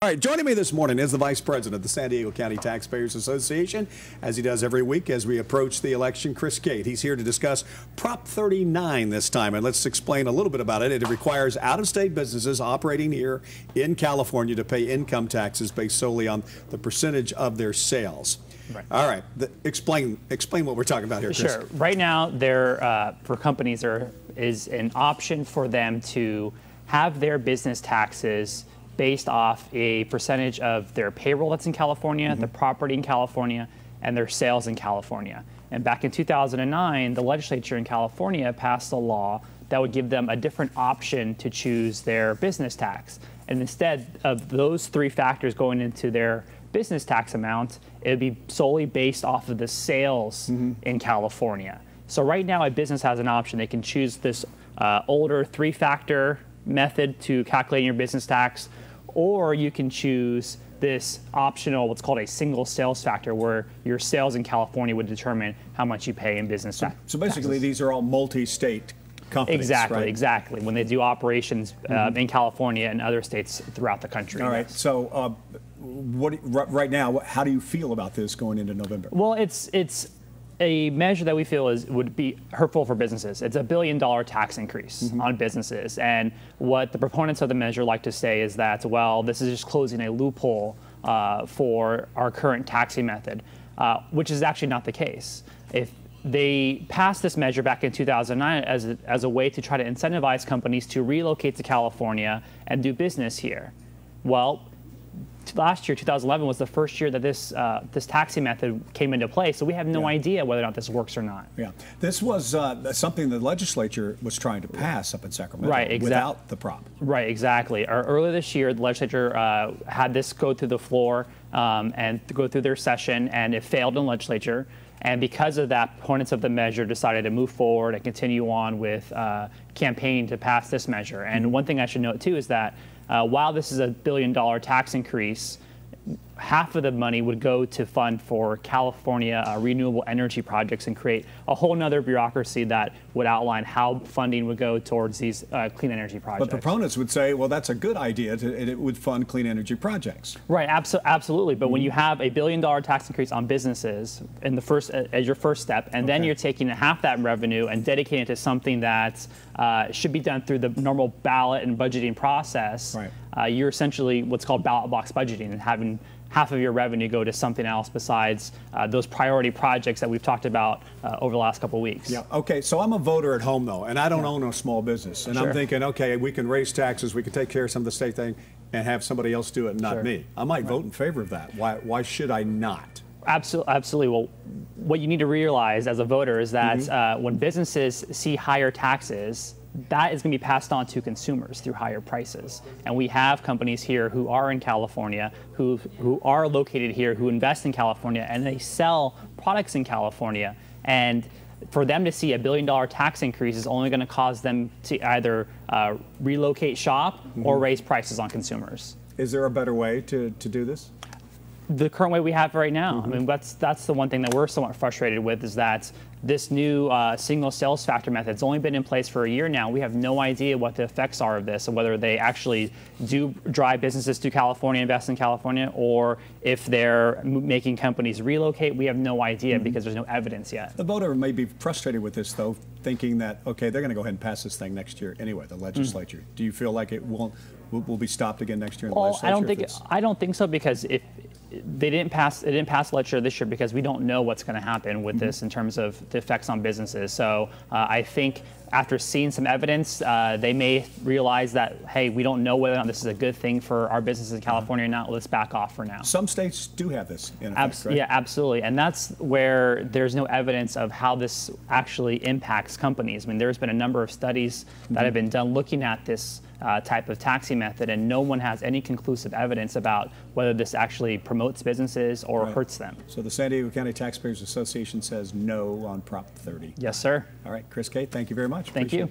All right, joining me this morning is the Vice President of the San Diego County Taxpayers Association, as he does every week as we approach the election, Chris Cate. He's here to discuss Prop 39 this time, and let's explain a little bit about it. It requires out-of-state businesses operating here in California to pay income taxes based solely on the percentage of their sales. Right. All right, explain what we're talking about here, Chris. Sure. Right now, for companies, there is an option for them to have their business taxes based off a percentage of their payroll that's in California, the property in California, and their sales in California. And back in 2009, the legislature in California passed a law that would give them a different option to choose their business tax. And instead of those three factors going into their business tax amount, it would be solely based off of the sales in California. So right now, a business has an option. They can choose this older three-factor method to calculating your business tax, or you can choose this optional, what's called a single sales factor, where your sales in California would determine how much you pay in business tax. So basically, these are all multi-state companies, exactly, right? Exactly. When they do operations in California and other states throughout the country. All right. So right now, how do you feel about this going into November? Well, it's a measure that we feel would be hurtful for businesses. It's $1 billion tax increase on businesses. And what the proponents of the measure like to say is that, well, this is just closing a loophole for our current taxing method, which is actually not the case. If they passed this measure back in 2009 as a way to try to incentivize companies to relocate to California and do business here. Well, last year, 2011, was the first year that this taxing method came into play, so we have no idea whether or not this works or not. Yeah, this was something the legislature was trying to pass up in Sacramento, right, without the prop. Right, exactly. Earlier this year, the legislature had this go through the floor and go through their session, and it failed in the legislature. And because of that, proponents of the measure decided to move forward and continue on with campaigning to pass this measure. And one thing I should note, too, is that while this is a $1 billion tax increase, half of the money would go to fund for California renewable energy projects and create a whole nother bureaucracy that would outline how funding would go towards these clean energy projects. But proponents would say, well, that's a good idea, and it would fund clean energy projects. Right, absolutely. But when you have a $1 billion tax increase on businesses in as your first step, and then you're taking half that revenue and dedicating it to something that should be done through the normal ballot and budgeting process, you're essentially what's called ballot box budgeting, and having half of your revenue go to something else besides those priority projects that we've talked about over the last couple of weeks. Yeah. Okay. So I'm a voter at home, though, and I don't own a small business. And I'm thinking, okay, we can raise taxes, we can take care of some of the state thing, and have somebody else do it, and not me. I might vote in favor of that. Why should I not? Absolutely. Well, what you need to realize as a voter is that when businesses see higher taxes, that is going to be passed on to consumers through higher prices. And we have companies here who are in California, who are located here, who invest in California, and they sell products in California. And for them to see a $1 billion tax increase is only going to cause them to either relocate shop or raise prices on consumers. Is there a better way to do this? The current way we have right now. I mean, that's the one thing that we're somewhat frustrated with, is that this new single sales factor method has only been in place for a year now. We have no idea what the effects are of this, and whether they actually do drive businesses to California, invest in California, or if they're making companies relocate. We have no idea because there's no evidence yet. The voter may be frustrated with this, though, thinking that, okay, they're going to go ahead and pass this thing next year anyway, the legislature. Do you feel like it will be stopped again next year in the legislature? I don't think so, because if it didn't pass legislature this year, because we don't know what's going to happen with this in terms of the effects on businesses. So I think after seeing some evidence, they may realize that, hey, we don't know whether or not this is a good thing for our businesses in California or not. Let's back off for now. Some states do have this in effect, right? Yeah, absolutely. And that's where there's no evidence of how this actually impacts companies. I mean, there's been a number of studies that have been done looking at this type of taxing method, and no one has any conclusive evidence about whether this actually promotes businesses or hurts them. So the San Diego County Taxpayers Association says no on Prop 30. Yes, sir. All right, Chris Cate, thank you very much. Thank you.